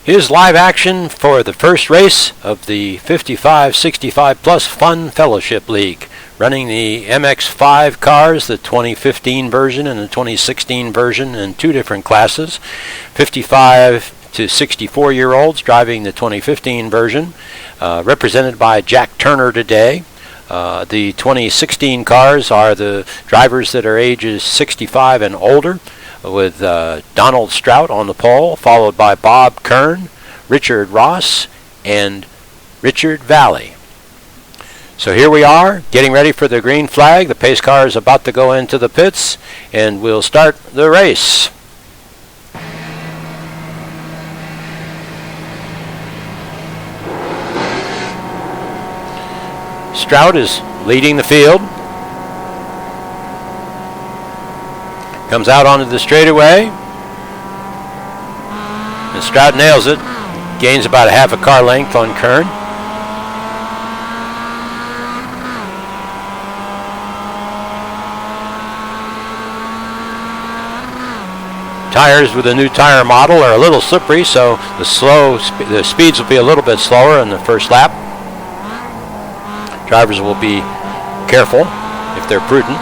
Here's live action for the first race of the 55-65 Plus Fun Fellowship League, running the MX5 cars, the 2015 version and the 2016 version in two different classes. 55 to 64-year-olds driving the 2015 version, represented by Jack Turner today. The 2016 cars are the drivers that are ages 65 and older, with Donald Strout on the pole, followed by Bob Kern, Richard Ross, and Richard Valley. So here we are, getting ready for the green flag. The pace car is about to go into the pits, and we'll start the race. Strout is leading the field. Comes out onto the straightaway, and Strout nails it. Gains about a half a car length on Kern. Tires with the new tire model are a little slippery, so the speeds will be a little bit slower in the first lap. Drivers will be careful if they're prudent.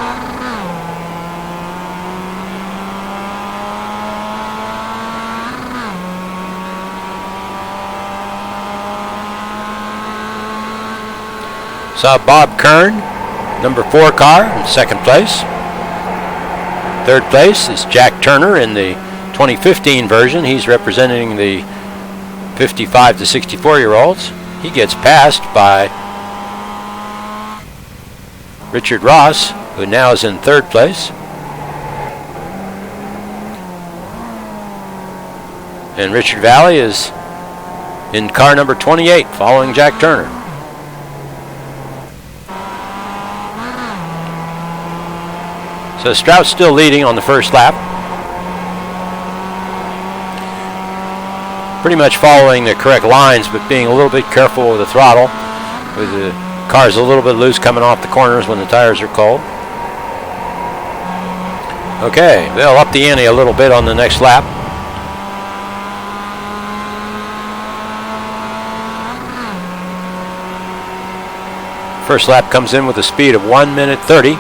Saw Bob Kern, number 4 car, in second place. Third place is Jack Turner in the 2015 version. He's representing the 55 to 64-year-olds. He gets passed by Richard Ross, who now is in third place. And Richard Valley is in car number 28, following Jack Turner. So Strout's still leading on the first lap. Pretty much following the correct lines, but being a little bit careful with the throttle, with the cars a little bit loose coming off the corners when the tires are cold. Okay, they'll up the ante a little bit on the next lap. First lap comes in with a speed of 1 minute 30.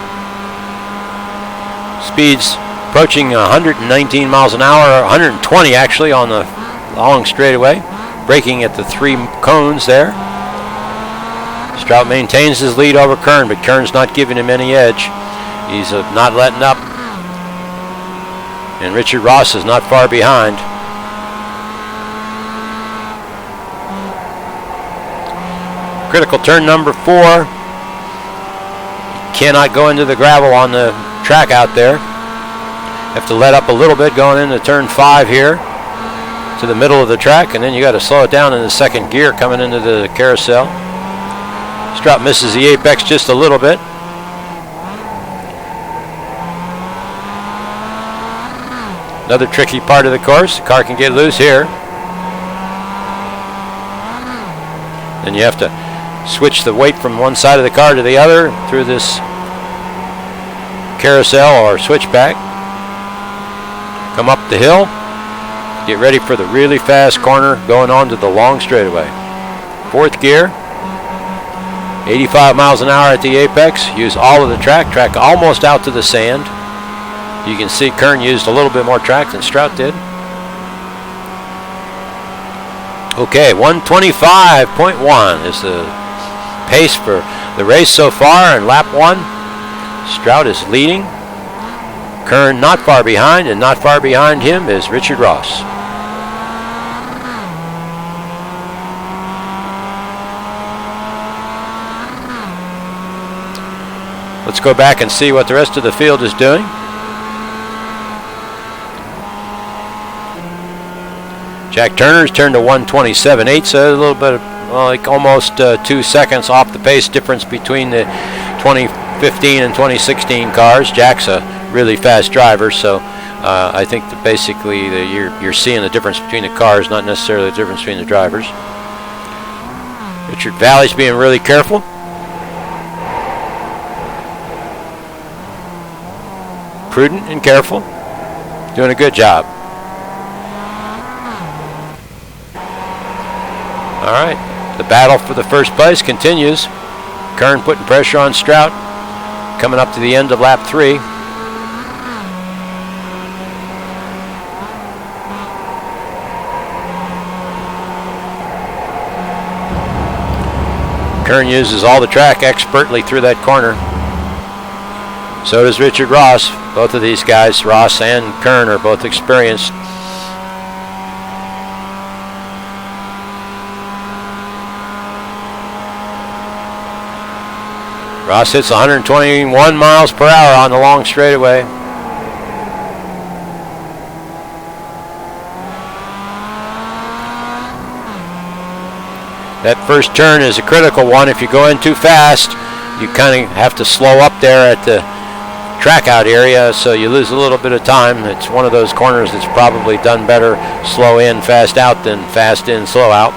Speeds approaching 119 miles an hour, 120 actually on the long straightaway, braking at the 3 cones there. Strout maintains his lead over Kern, but Kern's not giving him any edge. He's not letting up. And Richard Ross is not far behind. Critical turn number 4. Cannot go into the gravel on the track out there. Have to let up a little bit going into turn 5 here to the middle of the track, and then you got to slow it down in the second gear coming into the carousel. Strout misses the apex just a little bit. Another tricky part of the course. The car can get loose here. Then you have to switch the weight from one side of the car to the other through this carousel or switchback. Come up the hill. Get ready for the really fast corner going on to the long straightaway. 4th gear. 85 miles an hour at the apex. Use all of the track. Track almost out to the sand. You can see Kern used a little bit more track than Strout did. Okay, 125.1 is the pace for the race so far in lap 1. Strout is leading. Kern not far behind, and not far behind him is Richard Ross. Let's go back and see what the rest of the field is doing. Jack Turner's turned to 127.8, so a little bit, like almost 2 seconds off the pace difference between the 2015 and 2016 cars. Jack's a really fast driver, so I think that basically you're seeing the difference between the cars, not necessarily the difference between the drivers. Richard Valley's being really careful. Prudent and careful. Doing a good job. All right, the battle for the first place continues. Kern putting pressure on Strout, coming up to the end of lap 3. Kern uses all the track expertly through that corner. So does Richard Ross. Both of these guys, Ross and Kern, are both experienced. Ross hits 121 miles per hour on the long straightaway. That first turn is a critical one. If you go in too fast, you kind of have to slow up there at the track out area, so you lose a little bit of time. It's one of those corners that's probably done better slow in, fast out than fast in, slow out.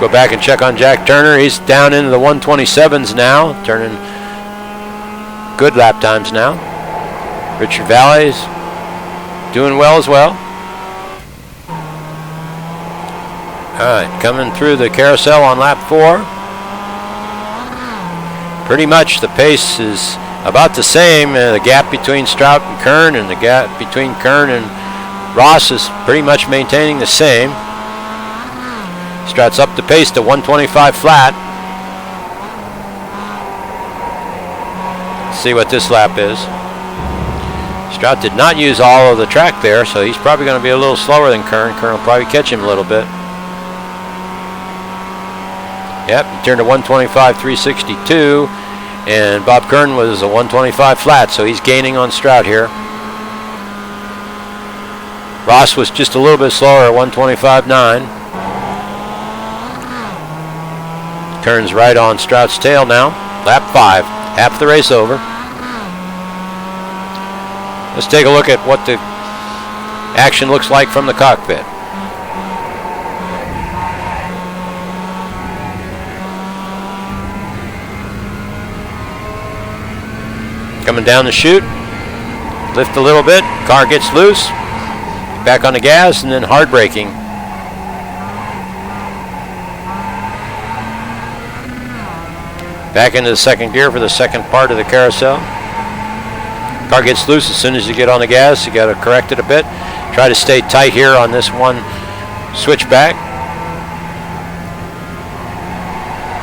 Go back and check on Jack Turner. He's down into the 127s now, turning good lap times now. Richard Valley's doing well as well. All right, coming through the carousel on lap 4. Pretty much the pace is about the same. The gap between Strout and Kern and the gap between Kern and Ross is pretty much maintaining the same. Strout's up the pace to 125 flat. Let's see what this lap is. Strout did not use all of the track there, so he's probably going to be a little slower than Kern. Kern will probably catch him a little bit. Yep, he turned to 125, 362, and Bob Kern was a 125 flat, so he's gaining on Strout here. Ross was just a little bit slower at 125.9. Kern's right on Strout's tail now. Lap 5, half the race over. Let's take a look at what the action looks like from the cockpit. Coming down the chute, lift a little bit, car gets loose, back on the gas, and then hard braking. Back into the second gear for the second part of the carousel. Car gets loose as soon as you get on the gas. You got to correct it a bit. Try to stay tight here on this one switchback.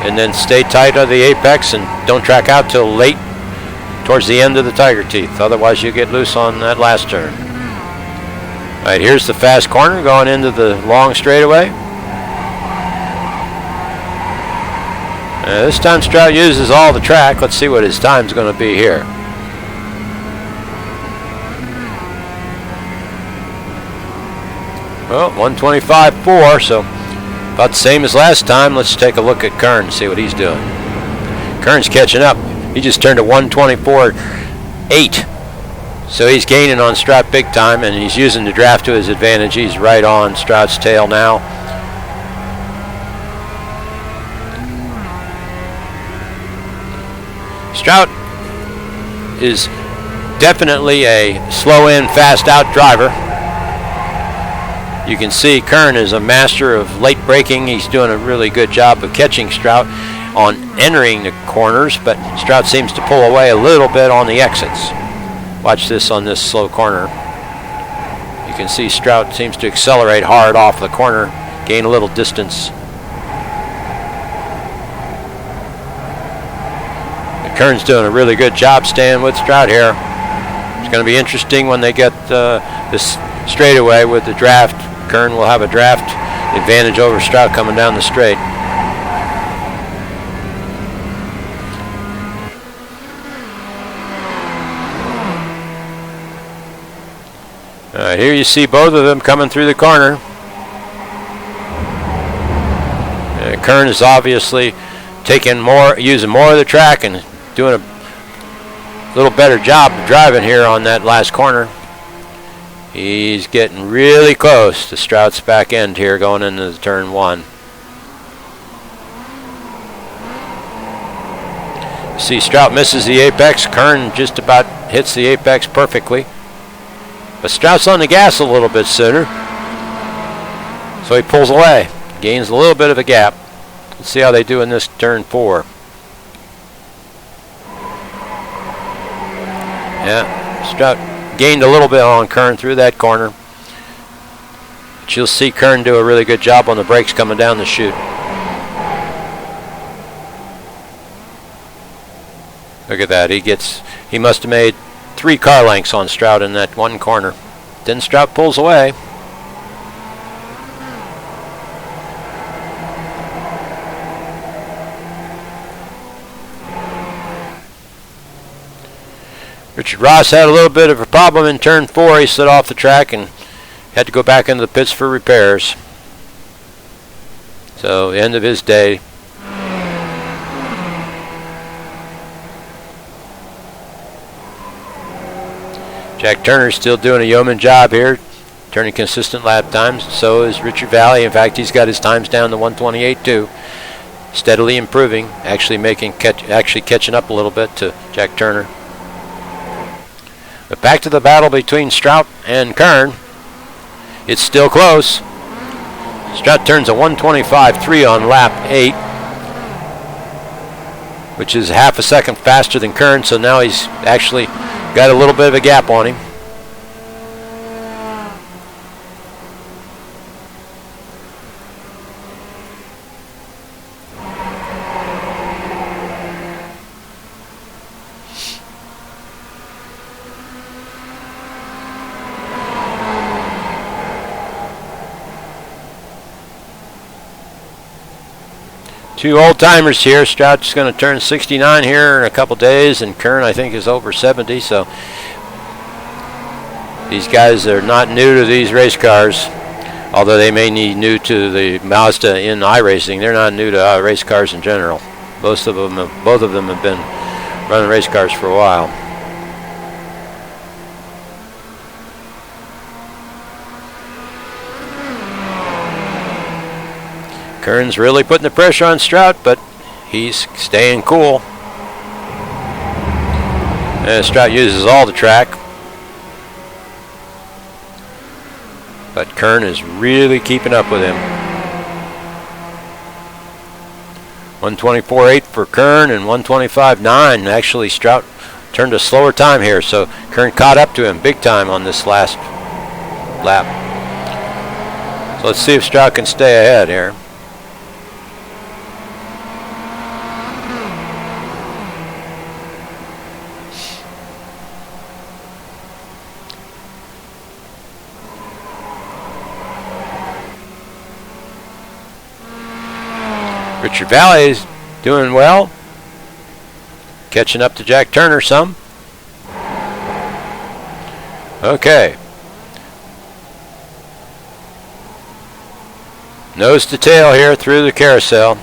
And then stay tight on the apex and don't track out till late towards the end of the Tiger Teeth. Otherwise you get loose on that last turn. All right, here's the fast corner going into the long straightaway. This time Strout uses all the track. Let's see what his time's going to be here. Well, 125.4, so about the same as last time. Let's take a look at Kern and see what he's doing. Kern's catching up. He just turned to 124.8. So he's gaining on Strout big time, and he's using the draft to his advantage. He's right on Strout's tail now. Strout is definitely a slow in, fast out driver. You can see Kern is a master of late braking. He's doing a really good job of catching Strout on entering the corners, but Strout seems to pull away a little bit on the exits. Watch this on this slow corner. You can see Strout seems to accelerate hard off the corner, gain a little distance. Kern's doing a really good job staying with Strout here. It's going to be interesting when they get this straightaway with the draft. Kern will have a draft advantage over Strout coming down the straight. All right, here you see both of them coming through the corner. Kern is obviously using more of the track and doing a little better job of driving here on that last corner. He's getting really close to Strout's back end here going into the turn 1. See, Strout misses the apex. Kern just about hits the apex perfectly. But Strout's on the gas a little bit sooner. So he pulls away, gains a little bit of a gap. Let's see how they do in this turn 4. Yeah, Strout gained a little bit on Kern through that corner. But you'll see Kern do a really good job on the brakes coming down the chute. Look at that. He must have made 3 car lengths on Strout in that one corner. Then Strout pulls away. Richard Ross had a little bit of a problem in turn 4. He slid off the track and had to go back into the pits for repairs. So, the end of his day. Jack Turner's still doing a yeoman job here, turning consistent lap times. So is Richard Valley. In fact, he's got his times down to 1:28 too. Steadily improving, actually catching up a little bit to Jack Turner. But back to the battle between Strout and Kern. It's still close. Strout turns a 1:25.3 on lap 8, which is half a second faster than Kern, so now he's actually got a little bit of a gap on him. Two old-timers here. Strout's going to turn 69 here in a couple days, and Kern, I think, is over 70. So these guys are not new to these race cars, although they may be new to the Mazda in iRacing. They're not new to race cars in general. Both of them have been running race cars for a while. Kern's really putting the pressure on Strout, but he's staying cool. And Strout uses all the track. But Kern is really keeping up with him. 1:24.8 for Kern and 1:25.9. Actually, Strout turned a slower time here, so Kern caught up to him big time on this last lap. So let's see if Strout can stay ahead here. Richard Valley is doing well, catching up to Jack Turner some. Okay. Nose to tail here through the carousel.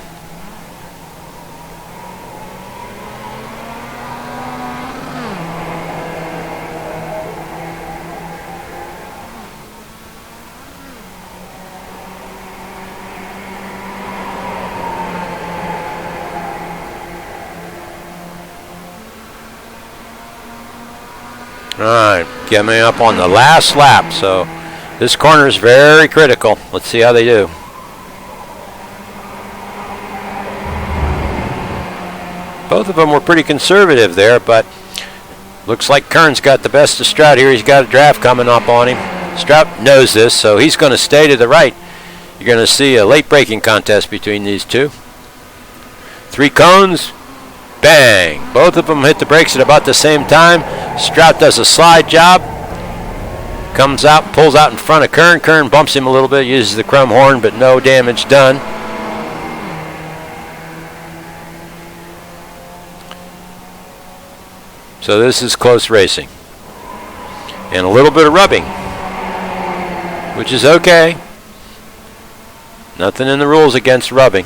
Alright, coming up on the last lap, so this corner is very critical. Let's see how they do. Both of them were pretty conservative there, but looks like Kern's got the best of Strout here. He's got a draft coming up on him. Strout knows this, so he's going to stay to the right. You're going to see a late braking contest between these two. 3 cones. Bang! Both of them hit the brakes at about the same time. Strout does a slide job. Comes out, pulls out in front of Kern. Kern bumps him a little bit, uses the chrome horn, but no damage done. So this is close racing. And a little bit of rubbing, which is okay. Nothing in the rules against rubbing.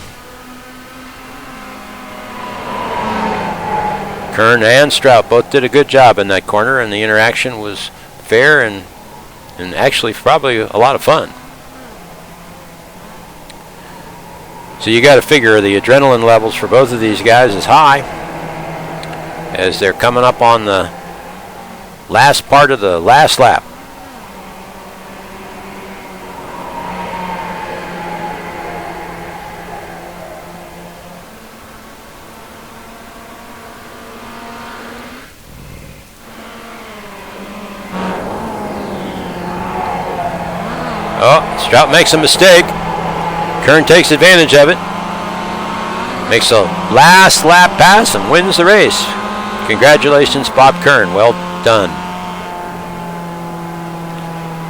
Kern and Strout both did a good job in that corner, and the interaction was fair and actually probably a lot of fun. So you got to figure the adrenaline levels for both of these guys is high as they're coming up on the last part of the last lap. Oh, Strout makes a mistake. Kern takes advantage of it. Makes a last lap pass and wins the race. Congratulations, Bob Kern. Well done.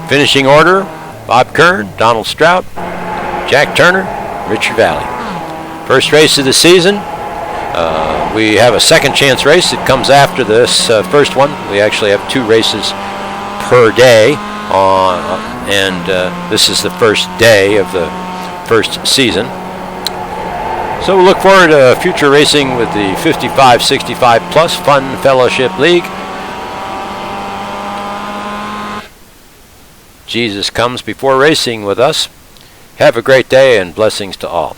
Finishing order, Bob Kern, Donald Strout, Jack Turner, Richard Valley. First race of the season. We have a second chance race that comes after this first one. We actually have 2 races per day, and this is the first day of the first season. So we'll look forward to future racing with the 55-65 Plus Fun Fellowship League. Jesus comes before racing with us. Have a great day and blessings to all.